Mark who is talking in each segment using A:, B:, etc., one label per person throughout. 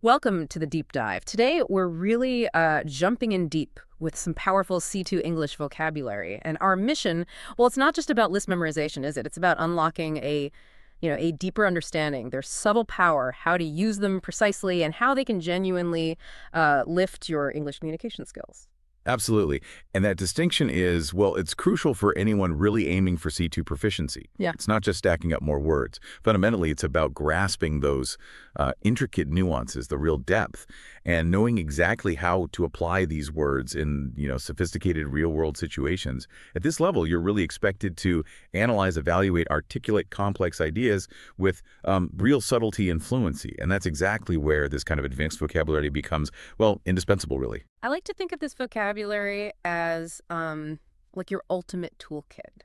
A: Welcome to the deep dive. Today, we're really jumping in deep with some powerful C2 English vocabulary. And our mission, well, it's not just about list memorization, is it? It's about unlocking a deeper understanding, their subtle power, how to use them precisely, and how they can genuinely lift your English communication skills.
B: Absolutely. And that distinction is, well, it's crucial for anyone really aiming for C2 proficiency.
A: Yeah.
B: It's not just stacking up more words. Fundamentally, it's about grasping those intricate nuances, the real depth, and knowing exactly how to apply these words in, sophisticated real-world situations. At this level, you're really expected to analyze, evaluate, articulate complex ideas with real subtlety and fluency. And that's exactly where this kind of advanced vocabulary becomes, well, indispensable, really.
A: I like to think of this vocabulary as like your ultimate toolkit.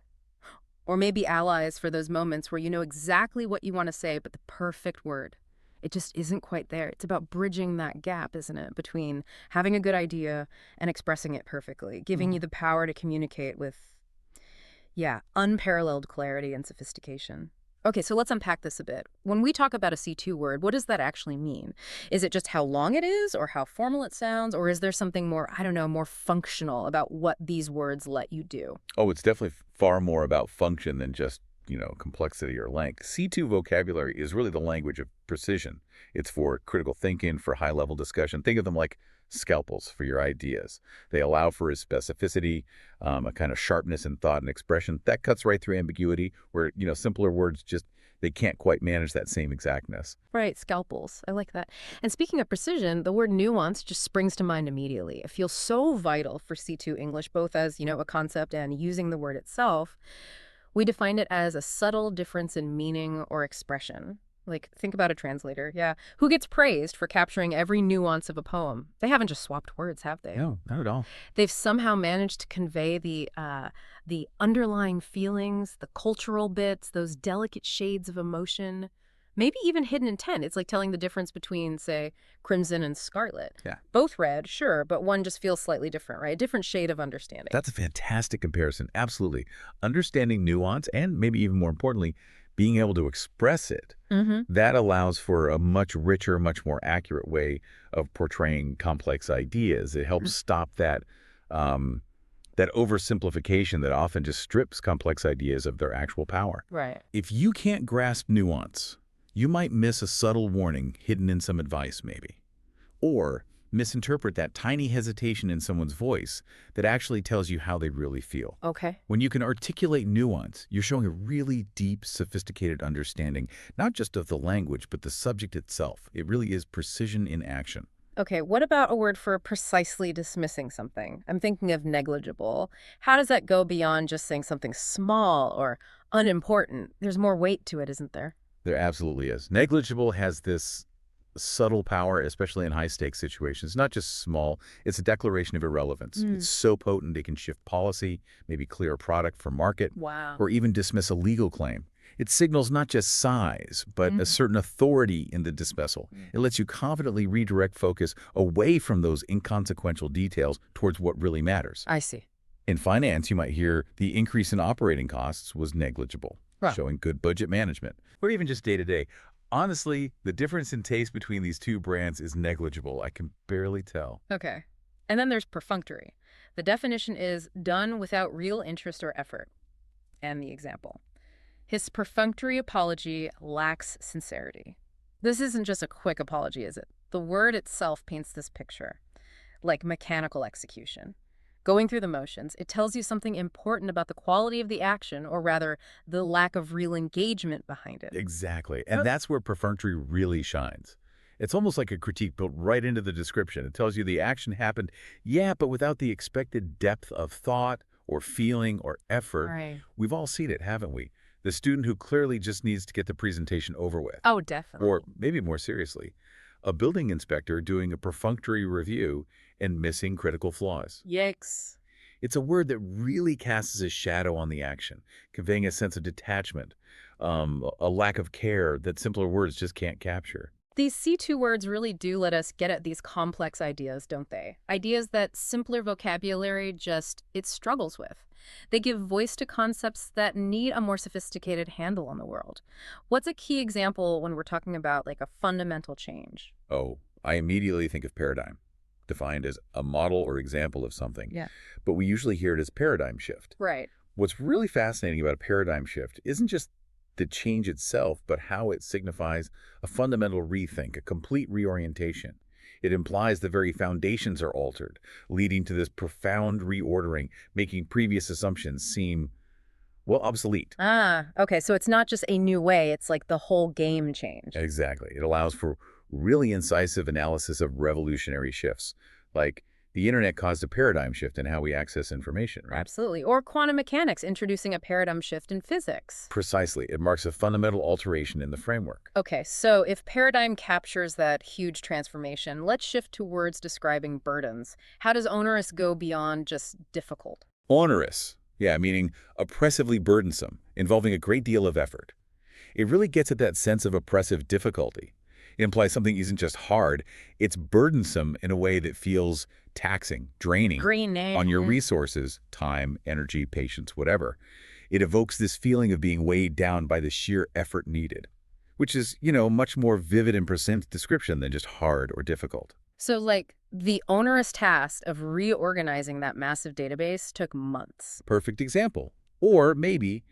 A: Or maybe allies for those moments where you know exactly what you want to say, but the perfect word. It just isn't quite there. It's about bridging that gap, isn't it, between having a good idea and expressing it perfectly, giving you the power to communicate with, unparalleled clarity and sophistication. Okay, so let's unpack this a bit. When we talk about a C2 word, what does that actually mean? Is it just how long it is or how formal it sounds? Or is there something more, more functional about what these words let you do?
B: Oh, it's definitely far more about function than just, complexity or length. C2 vocabulary is really the language of precision. It's for critical thinking, for high-level discussion. Think of them like scalpels for your ideas. They allow for specificity, a kind of sharpness in thought and expression. That cuts right through ambiguity, where, simpler words just, they can't quite manage that same exactness.
A: Right, scalpels. I like that. And speaking of precision, the word nuance just springs to mind immediately. It feels so vital for C2 English, both as, a concept and using the word itself. We define it as a subtle difference in meaning or expression. Like, think about a translator, who gets praised for capturing every nuance of a poem. They haven't just swapped words, have they?
B: No, not at all.
A: They've somehow managed to convey the underlying feelings, the cultural bits, those delicate shades of emotion, maybe even hidden intent. It's like telling the difference between, say, crimson and scarlet.
B: Yeah.
A: Both red, sure, but one just feels slightly different, right? A different shade of understanding.
B: That's a fantastic comparison. Absolutely. Understanding nuance and maybe even more importantly, being able to express it, that allows for a much richer, much more accurate way of portraying complex ideas. It helps stop that oversimplification that often just strips complex ideas of their actual power.
A: Right.
B: If you can't grasp nuance, you might miss a subtle warning hidden in some advice, maybe. Or misinterpret that tiny hesitation in someone's voice that actually tells you how they really feel.
A: Okay.
B: When you can articulate nuance, you're showing a really deep, sophisticated understanding, not just of the language, but the subject itself. It really is precision in action.
A: Okay, what about a word for precisely dismissing something? I'm thinking of negligible. How does that go beyond just saying something small or unimportant? There's more weight to it, isn't there?
B: There absolutely is. Negligible has this subtle power, especially in high-stakes situations. Not just small, it's a declaration of irrelevance. It's so potent it can shift policy, maybe clear a product for market,
A: Wow.
B: or even dismiss a legal claim. It signals not just size, but a certain authority in the dismissal. It lets you confidently redirect focus away from those inconsequential details towards what really matters.
A: I see.
B: In finance, you might hear the increase in operating costs was negligible,
A: Huh.
B: showing good budget management, or even just day-to-day. Honestly, the difference in taste between these two brands is negligible. I can barely tell.
A: Okay. And then there's perfunctory. The definition is done without real interest or effort. And the example. His perfunctory apology lacks sincerity. This isn't just a quick apology, is it? The word itself paints this picture, like mechanical execution. Going through the motions, it tells you something important about the quality of the action, or rather, the lack of real engagement behind it.
B: Exactly. And that's where perfunctory really shines. It's almost like a critique built right into the description. It tells you the action happened, but without the expected depth of thought or feeling or effort.
A: Right.
B: We've all seen it, haven't we? The student who clearly just needs to get the presentation over with.
A: Oh, definitely.
B: Or maybe more seriously, a building inspector doing a perfunctory review and missing critical flaws.
A: Yikes.
B: It's a word that really casts a shadow on the action, conveying a sense of detachment, a lack of care that simpler words just can't capture.
A: These C2 words really do let us get at these complex ideas, don't they? Ideas that simpler vocabulary it struggles with. They give voice to concepts that need a more sophisticated handle on the world. What's a key example when we're talking about like a fundamental change?
B: Oh, I immediately think of paradigm, defined as a model or example of something.
A: Yeah.
B: But we usually hear it as paradigm shift.
A: Right.
B: What's really fascinating about a paradigm shift isn't just the change itself, but how it signifies a fundamental rethink, a complete reorientation. It implies the very foundations are altered, leading to this profound reordering, making previous assumptions seem, well, obsolete.
A: Ah, okay. So it's not just a new way, it's like the whole game changed.
B: Exactly. It allows for really incisive analysis of revolutionary shifts, like the internet caused a paradigm shift in how we access information, right?
A: Absolutely. Or quantum mechanics introducing a paradigm shift in physics.
B: Precisely. It marks a fundamental alteration in the framework.
A: Okay, so if paradigm captures that huge transformation, let's shift to words describing burdens. How does onerous go beyond just difficult?
B: Onerous. Yeah, meaning oppressively burdensome, involving a great deal of effort. It really gets at that sense of oppressive difficulty. It implies something isn't just hard, it's burdensome in a way that feels taxing, draining on your
A: Green.
B: resources, time, energy, patience, whatever. It evokes this feeling of being weighed down by the sheer effort needed, which is, much more vivid and present description than just hard or difficult.
A: So, like, the onerous task of reorganizing that massive database took months.
B: Perfect example. Or maybe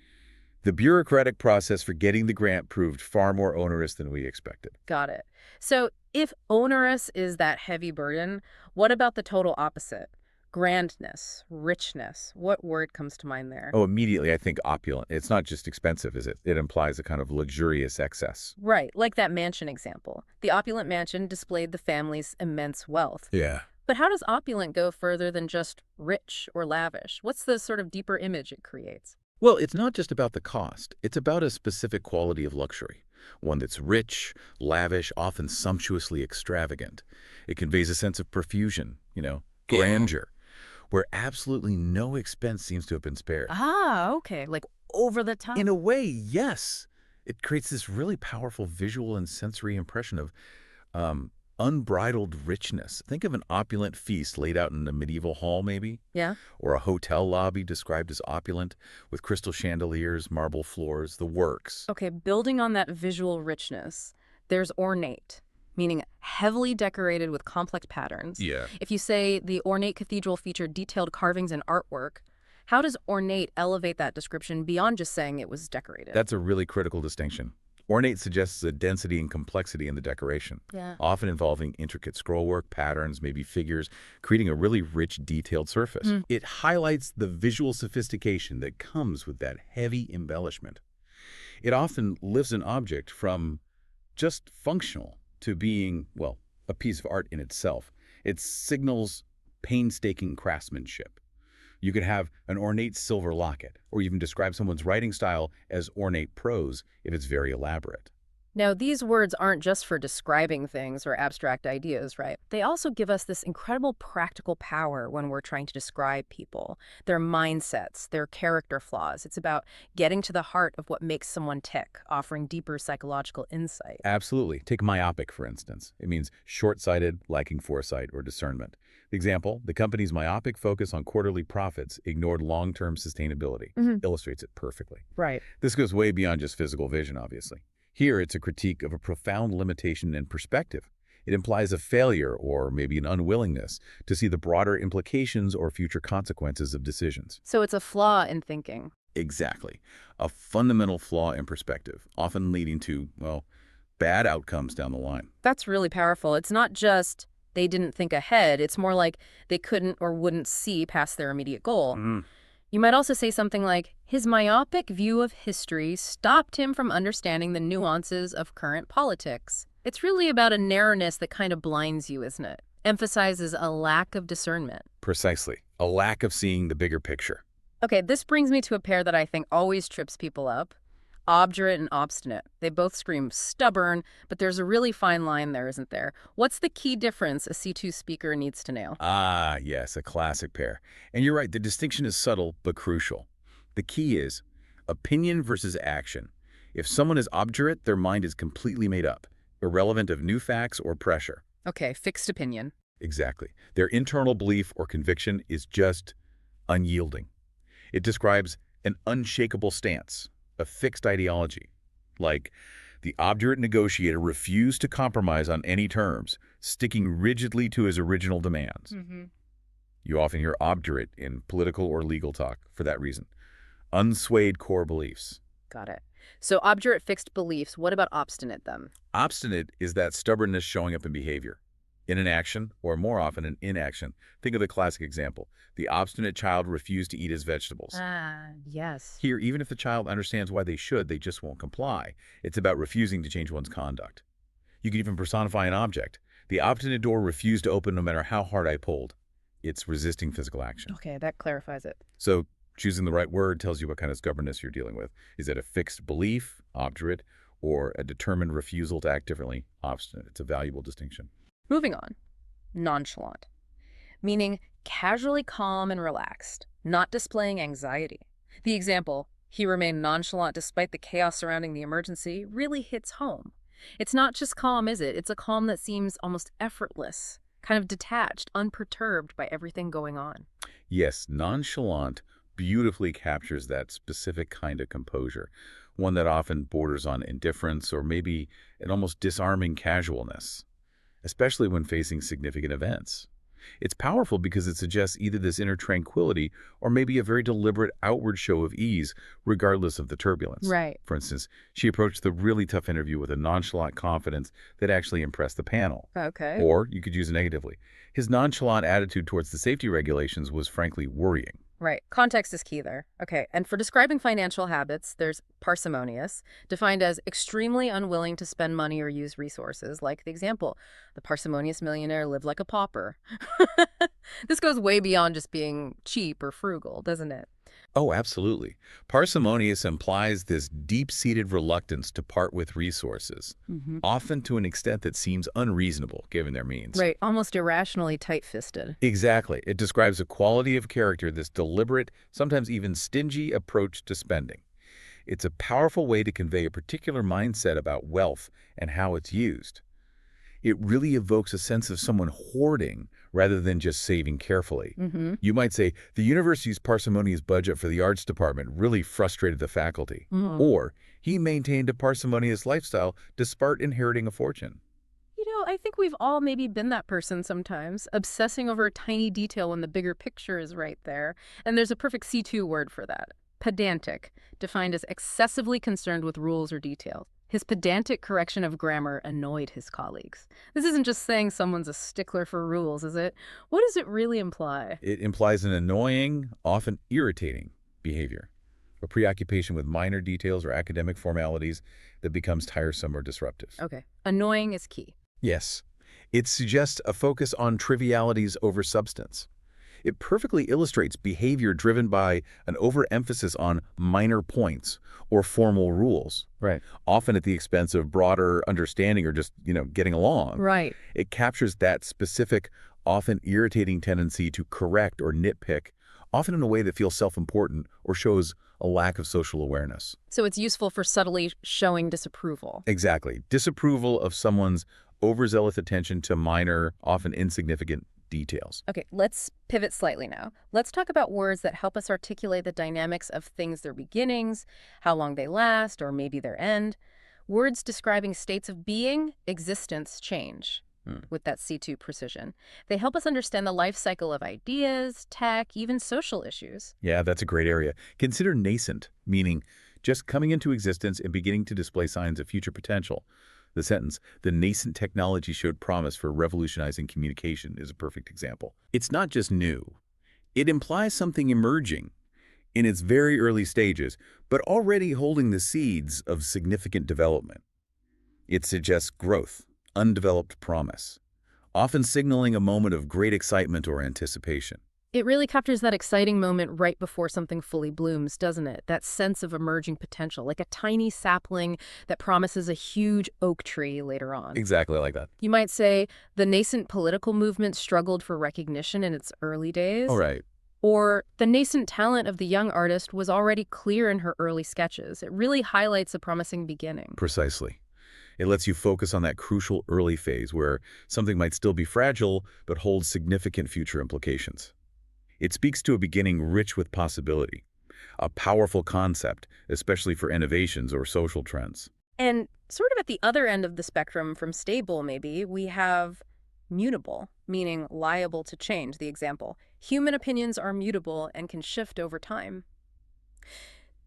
B: the bureaucratic process for getting the grant proved far more onerous than we expected.
A: Got it. So, if onerous is that heavy burden, what about the total opposite? Grandness, richness. What word comes to mind there?
B: Oh, immediately I think opulent. It's not just expensive, is it? It implies a kind of luxurious excess.
A: Right, like that mansion example. The opulent mansion displayed the family's immense wealth.
B: Yeah.
A: But how does opulent go further than just rich or lavish? What's the sort of deeper image it creates?
B: Well, it's not just about the cost. It's about a specific quality of luxury, one that's rich, lavish, often sumptuously extravagant. It conveys a sense of profusion, grandeur, where absolutely no expense seems to have been spared.
A: Ah, okay. Like over the top.
B: In a way, yes. It creates this really powerful visual and sensory impression of unbridled richness. Think of an opulent feast laid out in a medieval hall, maybe,
A: Yeah.
B: or a hotel lobby described as opulent, with crystal chandeliers, marble floors, the works.
A: Okay, building on that visual richness, there's ornate, meaning heavily decorated with complex patterns.
B: Yeah.
A: If you say the ornate cathedral featured detailed carvings and artwork, how does ornate elevate that description beyond just saying it was decorated?
B: That's a really critical distinction. Ornate suggests a density and complexity in the decoration,
A: Yeah.
B: often involving intricate scrollwork, patterns, maybe figures, creating a really rich, detailed surface. It highlights the visual sophistication that comes with that heavy embellishment. It often lifts an object from just functional to being, well, a piece of art in itself. It signals painstaking craftsmanship. You could have an ornate silver locket, or even describe someone's writing style as ornate prose if it's very elaborate.
A: Now, these words aren't just for describing things or abstract ideas, right? They also give us this incredible practical power when we're trying to describe people, their mindsets, their character flaws. It's about getting to the heart of what makes someone tick, offering deeper psychological insight.
B: Absolutely. Take myopic, for instance. It means short-sighted, lacking foresight or discernment. Example, the company's myopic focus on quarterly profits ignored long-term sustainability. Illustrates it perfectly.
A: Right.
B: This goes way beyond just physical vision, obviously. Here, it's a critique of a profound limitation in perspective. It implies a failure or maybe an unwillingness to see the broader implications or future consequences of decisions.
A: So it's a flaw in thinking.
B: Exactly. A fundamental flaw in perspective, often leading to, well, bad outcomes down the line.
A: That's really powerful. It's not just they didn't think ahead. It's more like they couldn't or wouldn't see past their immediate goal. You might also say something like, his myopic view of history stopped him from understanding the nuances of current politics. It's really about a narrowness that kind of blinds you, isn't it? Emphasizes a lack of discernment.
B: Precisely. A lack of seeing the bigger picture.
A: Okay, this brings me to a pair that I think always trips people up. Obdurate and obstinate. They both scream stubborn, but there's a really fine line there, isn't there? What's the key difference a C2 speaker needs to nail?
B: Ah, yes, a classic pair. And you're right, the distinction is subtle but crucial. The key is opinion versus action. If someone is obdurate, their mind is completely made up, irrelevant of new facts or pressure.
A: Okay, fixed opinion.
B: Exactly. Their internal belief or conviction is just unyielding. It describes an unshakable stance, a fixed ideology. Like, The obdurate negotiator refused to compromise on any terms, sticking rigidly to his original demands.
A: Mm-hmm.
B: You often hear obdurate in political or legal talk for that reason. Unswayed core beliefs.
A: Got it. So obdurate fixed beliefs. What about obstinate then?
B: Obstinate is that stubbornness showing up in behavior, in an action, or more often in inaction. Think of the classic example. The obstinate child refused to eat his vegetables.
A: Ah, yes.
B: Here, even if the child understands why they should, they just won't comply. It's about refusing to change one's conduct. You can even personify an object. The obstinate door refused to open no matter how hard I pulled. It's resisting physical action.
A: Okay, that clarifies it.
B: So choosing the right word tells you what kind of stubbornness you're dealing with. Is it a fixed belief, obdurate, or a determined refusal to act differently, obstinate? It's a valuable distinction.
A: Moving on. Nonchalant, meaning casually calm and relaxed, not displaying anxiety. The example, he remained nonchalant despite the chaos surrounding the emergency, really hits home. It's not just calm, is it? It's a calm that seems almost effortless, kind of detached, unperturbed by everything going on.
B: Yes, nonchalant beautifully captures that specific kind of composure, one that often borders on indifference or maybe an almost disarming casualness, especially when facing significant events. It's powerful because it suggests either this inner tranquility or maybe a very deliberate outward show of ease, regardless of the turbulence.
A: Right.
B: For instance, she approached the really tough interview with a nonchalant confidence that actually impressed the panel.
A: Okay.
B: Or you could use it negatively. His nonchalant attitude towards the safety regulations was frankly worrying.
A: Right. Context is key there. Okay. And for describing financial habits, there's parsimonious, defined as extremely unwilling to spend money or use resources, like the example, the parsimonious millionaire lived like a pauper. This goes way beyond just being cheap or frugal, doesn't it?
B: Oh, absolutely. Parsimonious implies this deep-seated reluctance to part with resources,
A: Mm-hmm.
B: often to an extent that seems unreasonable given their means.
A: Right. Almost irrationally tight-fisted.
B: Exactly. It describes a quality of character, this deliberate, sometimes even stingy approach to spending. It's a powerful way to convey a particular mindset about wealth and how it's used. It really evokes a sense of someone hoarding rather than just saving carefully.
A: Mm-hmm.
B: You might say, the university's parsimonious budget for the arts department really frustrated the faculty.
A: Mm-hmm.
B: Or, he maintained a parsimonious lifestyle despite inheriting a fortune.
A: I think we've all maybe been that person sometimes, obsessing over a tiny detail when the bigger picture is right there. And there's a perfect C2 word for that. Pedantic, defined as excessively concerned with rules or details. His pedantic correction of grammar annoyed his colleagues. This isn't just saying someone's a stickler for rules, is it? What does it really imply?
B: It implies an annoying, often irritating behavior, a preoccupation with minor details or academic formalities that becomes tiresome or disruptive.
A: Okay, annoying is key.
B: Yes, it suggests a focus on trivialities over substance. It perfectly illustrates behavior driven by an overemphasis on minor points or formal rules.
A: Right.
B: Often at the expense of broader understanding or just, getting along.
A: Right.
B: It captures that specific, often irritating tendency to correct or nitpick, often in a way that feels self-important or shows a lack of social awareness.
A: So it's useful for subtly showing disapproval.
B: Exactly. Disapproval of someone's overzealous attention to minor, often insignificant details.
A: Okay, let's pivot slightly now. Let's talk about words that help us articulate the dynamics of things, their beginnings, how long they last, or maybe their end. Words describing states of being, existence, change, with that C2 precision. They help us understand the life cycle of ideas, tech, even social issues.
B: Yeah, that's a great area. Consider nascent, meaning just coming into existence and beginning to display signs of future potential. The sentence, the nascent technology showed promise for revolutionizing communication, is a perfect example. It's not just new. It implies something emerging in its very early stages, but already holding the seeds of significant development. It suggests growth, undeveloped promise, often signaling a moment of great excitement or anticipation.
A: It really captures that exciting moment right before something fully blooms, doesn't it? That sense of emerging potential, like a tiny sapling that promises a huge oak tree later on.
B: Exactly like that.
A: You might say the nascent political movement struggled for recognition in its early days.
B: All right.
A: Or the nascent talent of the young artist was already clear in her early sketches. It really highlights a promising beginning.
B: Precisely. It lets you focus on that crucial early phase where something might still be fragile but holds significant future implications. It speaks to a beginning rich with possibility, a powerful concept, especially for innovations or social trends.
A: And Sort of at the other end of the spectrum from stable, maybe, we have mutable, meaning liable to change. The example: human opinions are mutable and can shift over time.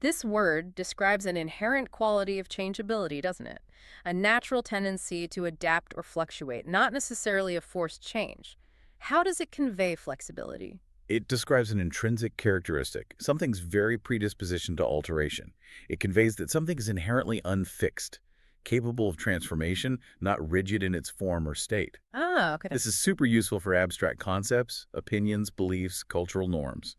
A: This word describes an inherent quality of changeability, doesn't it? A natural tendency to adapt or fluctuate, not necessarily a forced change. How does it convey flexibility?
B: It describes an intrinsic characteristic. Something's very predispositioned to alteration. It conveys that something is inherently unfixed, capable of transformation, not rigid in its form or state.
A: Ah, okay.
B: This is super useful for abstract concepts, opinions, beliefs, cultural norms.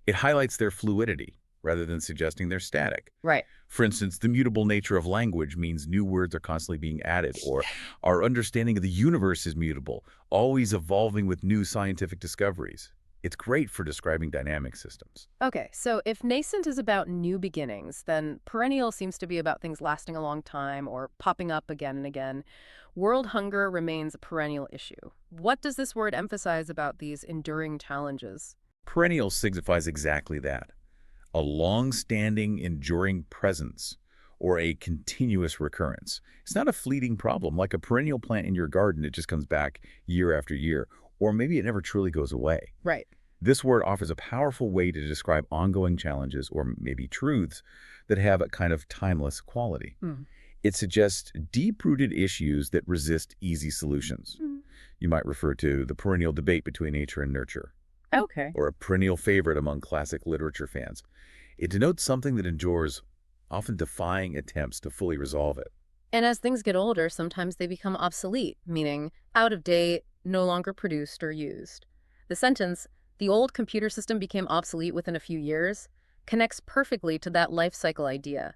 B: It highlights their fluidity rather than suggesting they're static.
A: Right.
B: For instance, the mutable nature of language means new words are constantly being added, or our understanding of the universe is mutable, always evolving with new scientific discoveries. It's great for describing dynamic systems.
A: Okay, so if nascent is about new beginnings, then perennial seems to be about things lasting a long time or popping up again and again. World hunger remains a perennial issue. What does this word emphasize about these enduring challenges?
B: Perennial signifies exactly that, a long-standing, enduring presence, or a continuous recurrence. It's not a fleeting problem, like a perennial plant in your garden. It just comes back year after year, or maybe it never truly goes away.
A: Right.
B: This word offers a powerful way to describe ongoing challenges or maybe truths that have a kind of timeless quality.
A: Hmm.
B: It suggests deep-rooted issues that resist easy solutions. You might refer to the perennial debate between nature and nurture,
A: Okay.
B: or a perennial favorite among classic literature fans. It denotes something that endures, often defying attempts to fully resolve it.
A: And as things get older, sometimes they become obsolete, meaning out of date, no longer produced or used. The sentence, "the old computer system became obsolete within a few years," connects perfectly to that life cycle idea.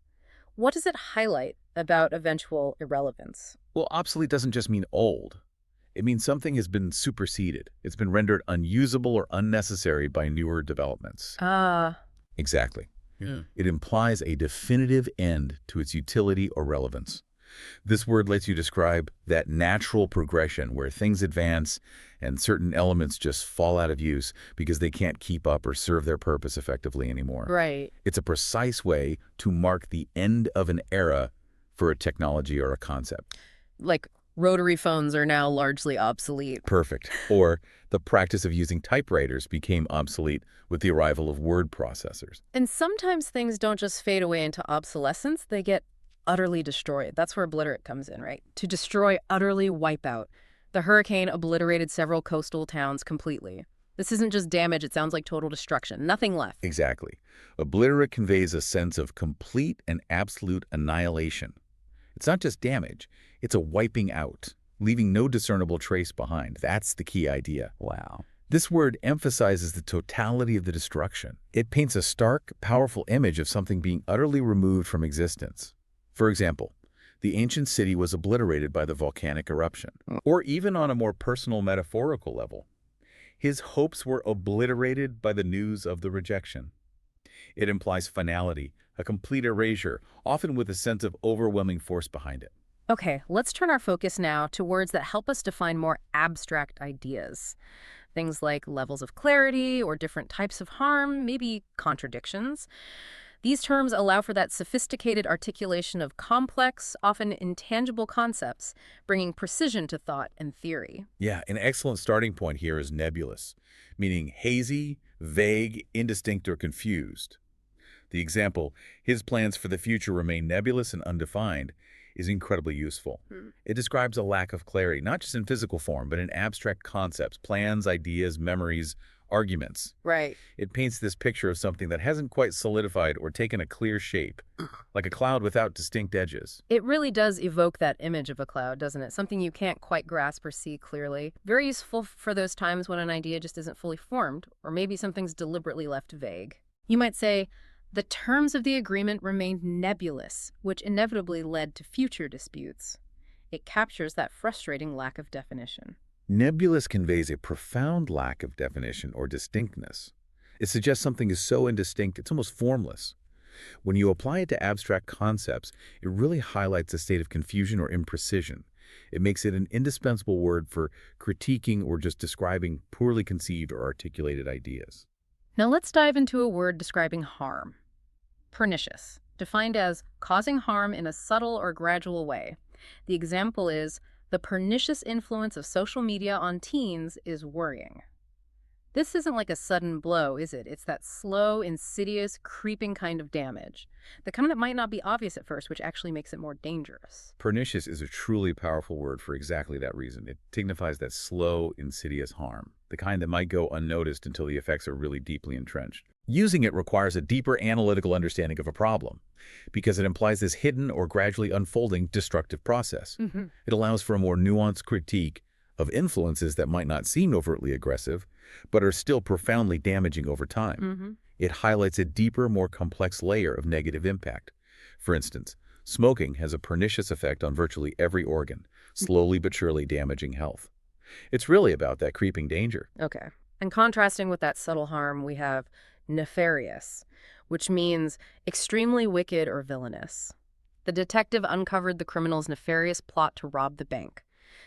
A: What does it highlight about eventual irrelevance?
B: Well, obsolete doesn't just mean old. It means something has been superseded. It's been rendered unusable or unnecessary by newer developments.
A: Ah,
B: Exactly. It implies a definitive end to its utility or relevance. This word lets you describe that natural progression where things advance and certain elements just fall out of use because they can't keep up or serve their purpose effectively anymore.
A: right.
B: It's a precise way to mark the end of an era for a technology or a concept.
A: Like rotary phones are now largely obsolete.
B: Perfect. Or the practice of using typewriters became obsolete with the arrival of word processors.
A: And sometimes things don't just fade away into obsolescence, they get utterly destroyed. That's where obliterate comes in, right? To destroy, utterly wipe out. The hurricane obliterated several coastal towns completely. This isn't just damage, it sounds like total destruction. Nothing left.
B: Exactly. Obliterate conveys a sense of complete and absolute annihilation. It's not just damage, it's a wiping out, leaving no discernible trace behind. That's the key idea.
C: Wow.
B: This word emphasizes the totality of the destruction. It paints a stark, powerful image of something being utterly removed from existence. For example, the ancient city was obliterated by the volcanic eruption. Or even on a more personal, metaphorical level, his hopes were obliterated by the news of the rejection. It implies finality, a complete erasure, often with a sense of overwhelming force behind it.
A: Okay, let's turn our focus now to words that help us define more abstract ideas. Things like levels of clarity or different types of harm, maybe contradictions. These terms allow for that sophisticated articulation of complex, often intangible concepts, bringing precision to thought and theory.
B: Yeah, an excellent starting point here is nebulous, meaning hazy, vague, indistinct, or confused. The example, "his plans for the future remain nebulous and undefined," is incredibly useful. It describes a lack of clarity, not just in physical form, but in abstract concepts, plans, ideas, memories, arguments.
A: Right.
B: It paints this picture of something that hasn't quite solidified or taken a clear shape, like a cloud without distinct edges.
A: It really does evoke that image of a cloud, doesn't it? Something you can't quite grasp or see clearly. Very useful for those times when an idea just isn't fully formed, or maybe something's deliberately left vague. You might say, the terms of the agreement remained nebulous, which inevitably led to future disputes. It captures that frustrating lack of definition.
B: Nebulous conveys a profound lack of definition or distinctness. It suggests something is so indistinct, it's almost formless. When you apply it to abstract concepts, it really highlights a state of confusion or imprecision. It makes it an indispensable word for critiquing or just describing poorly conceived or articulated ideas.
A: Now let's dive into a word describing harm. Pernicious. defined as causing harm in a subtle or gradual way. The example is, the pernicious influence of social media on teens is worrying. This isn't like a sudden blow, is it? It's that slow, insidious, creeping kind of damage. The kind that might not be obvious at first, which actually makes it more dangerous.
B: Pernicious is a truly powerful word for exactly that reason. It signifies that slow, insidious harm, the kind that might go unnoticed until the effects are really deeply entrenched. Using it requires a deeper analytical understanding of a problem, because it implies this hidden or gradually unfolding destructive process. It allows for a more nuanced critique of influences that might not seem overtly aggressive, but are still profoundly damaging over time. It highlights a deeper, more complex layer of negative impact. For instance, smoking has a pernicious effect on virtually every organ, slowly but surely damaging health. It's really about that creeping danger.
A: Okay. And contrasting with that subtle harm, we have nefarious, which means extremely wicked or villainous. The detective uncovered the criminal's nefarious plot to rob the bank.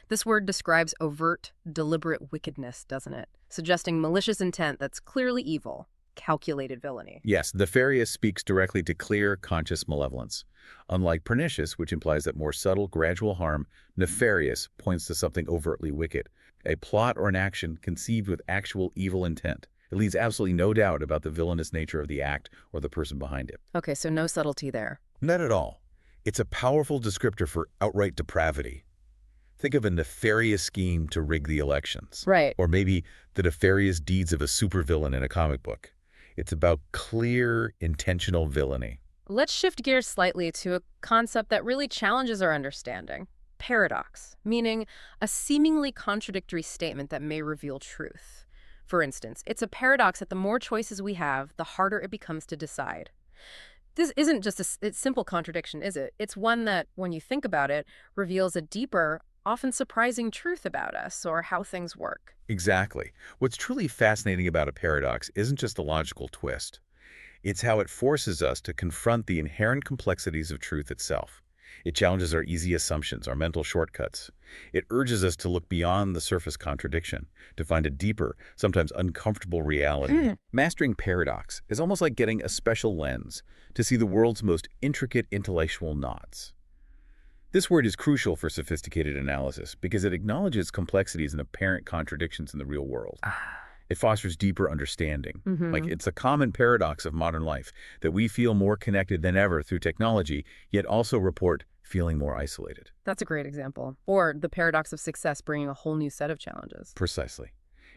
A: This word describes overt, deliberate wickedness, doesn't it? Suggesting malicious intent that's clearly evil, calculated villainy.
B: Yes, nefarious speaks directly to clear, conscious malevolence. Unlike pernicious, which implies that more subtle, gradual harm, nefarious points to something overtly wicked, a plot or an action conceived with actual evil intent. It leaves absolutely no doubt about the villainous nature of the act or the person behind it.
A: Okay, so no subtlety there.
B: Not at all. It's a powerful descriptor for outright depravity. Think of a nefarious scheme to rig the elections.
A: Right.
B: Or maybe the nefarious deeds of a supervillain in a comic book. It's about clear, intentional villainy.
A: Let's shift gears slightly to a concept that really challenges our understanding. Paradox, meaning a seemingly contradictory statement that may reveal truth. For instance, it's a paradox that the more choices we have, the harder it becomes to decide. This isn't just a simple contradiction, is it? It's one that, when you think about it, reveals a deeper, often surprising truth about us or how things work.
B: Exactly. What's truly fascinating about a paradox isn't just a logical twist. It's how it forces us to confront the inherent complexities of truth itself. It challenges our easy assumptions, our mental shortcuts. It urges us to look beyond the surface contradiction, to find a deeper, sometimes uncomfortable reality. Mastering paradox is almost like getting a special lens to see the world's most intricate intellectual knots. This word is crucial for sophisticated analysis because it acknowledges complexities and apparent contradictions in the real world. It fosters deeper understanding. Like, it's a common paradox of modern life that we feel more connected than ever through technology, yet also report feeling more isolated.
A: That's a great example. Or the paradox of success bringing a whole new set of challenges.
B: Precisely.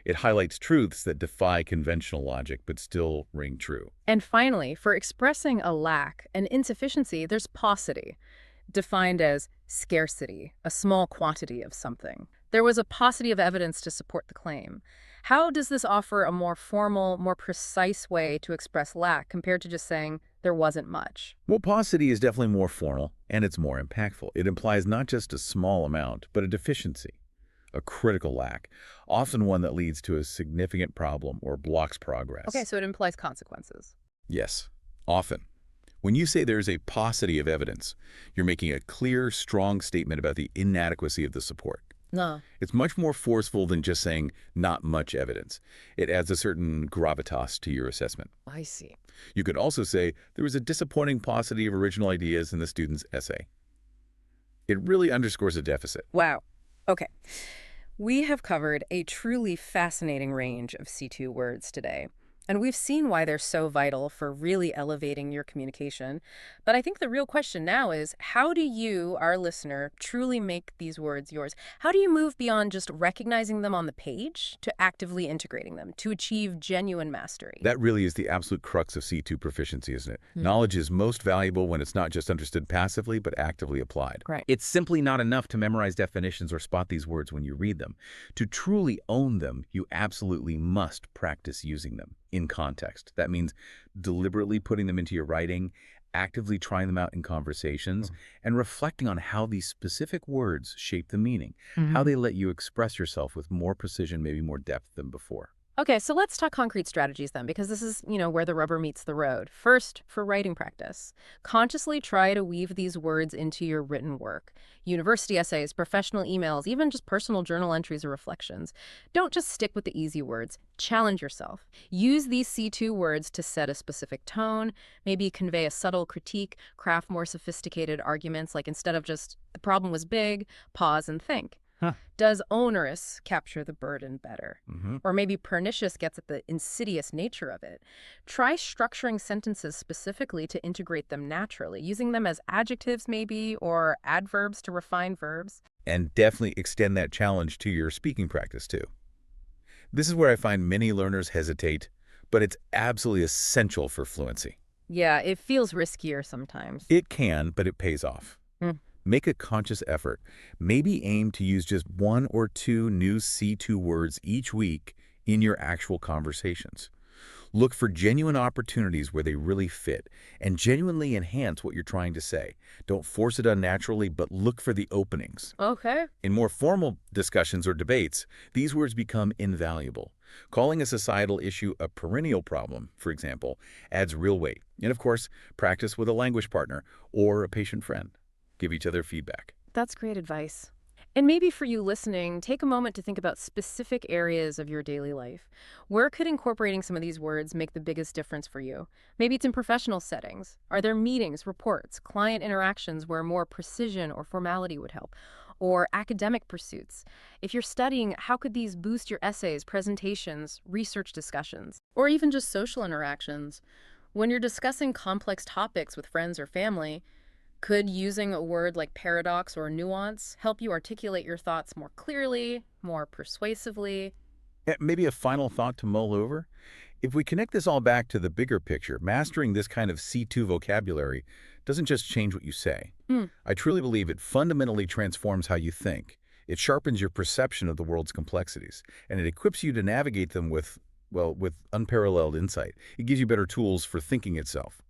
B: It highlights truths that defy conventional logic but still ring true.
A: And finally, for expressing a lack, an insufficiency, there's paucity, defined as scarcity, a small quantity of something. There was a paucity of evidence to support the claim. How does this offer a more formal, more precise way to express lack compared to just saying there wasn't much?
B: Well, paucity is definitely more formal, and it's more impactful. It implies not just a small amount, but a deficiency, a critical lack, often one that leads to a significant problem or blocks progress.
A: Okay, so it implies consequences.
B: Yes, often. When you say there's a paucity of evidence, you're making a clear, strong statement about the inadequacy of the support.
A: No.
B: It's much more forceful than just saying not much evidence. It adds a certain gravitas to your assessment.
A: I see.
B: You could also say there was a disappointing paucity of original ideas in the student's essay. It really underscores a deficit.
A: Wow. Okay. We have covered a truly fascinating range of C2 words today. And we've seen why they're so vital for really elevating your communication. But I think the real question now is, how do you, our listener, truly make these words yours? How do you move beyond just recognizing them on the page to actively integrating them to achieve genuine mastery?
B: That really is the absolute crux of C2 proficiency, isn't it? Knowledge is most valuable when it's not just understood passively, but actively applied.
A: Right.
B: It's simply not enough to memorize definitions or spot these words when you read them. To truly own them, you absolutely must practice using them in context. That means deliberately putting them into your writing, actively trying them out in conversations, and reflecting on how these specific words shape the meaning, how they let you express yourself with more precision, maybe more depth than before.
A: Okay, so let's talk concrete strategies then, because this is, where the rubber meets the road. First, for writing practice, consciously try to weave these words into your written work. University essays, professional emails, even just personal journal entries or reflections. Don't just stick with the easy words. Challenge yourself. Use these C2 words to set a specific tone, maybe convey a subtle critique, craft more sophisticated arguments, like instead of just, the problem was big, pause and think.
B: Huh.
A: Does onerous capture the burden better?
B: Hmm.
A: Or maybe pernicious gets at the insidious nature of it. Try structuring sentences specifically to integrate them naturally, using them as adjectives maybe, or adverbs to refine verbs.
B: And definitely extend that challenge to your speaking practice, too. This is where I find many learners hesitate, but it's absolutely essential for fluency.
A: Yeah, it feels riskier sometimes.
B: It can, but it pays off.
A: Hmm.
B: Make a conscious effort. Maybe aim to use just one or two new C2 words each week in your actual conversations. Look for genuine opportunities where they really fit and genuinely enhance what you're trying to say. Don't force it unnaturally, but look for the openings.
A: Okay.
B: In more formal discussions or debates, these words become invaluable. Calling a societal issue a perennial problem, for example, adds real weight. And of course, practice with a language partner or a patient friend. Give each other feedback.
A: That's great advice. And maybe for you listening, take a moment to think about specific areas of your daily life. Where could incorporating some of these words make the biggest difference for you? Maybe it's in professional settings. Are there meetings, reports, client interactions where more precision or formality would help? Or academic pursuits? If you're studying, how could these boost your essays, presentations, research discussions? Or even just social interactions? When you're discussing complex topics with friends or family, could using a word like paradox or nuance help you articulate your thoughts more clearly, more persuasively?
B: Maybe a final thought to mull over? If we connect this all back to the bigger picture, mastering this kind of C2 vocabulary doesn't just change what you say.
A: Hmm.
B: I truly believe it fundamentally transforms how you think. It sharpens your perception of the world's complexities, and it equips you to navigate them with, well, with unparalleled insight. It gives you better tools for thinking itself.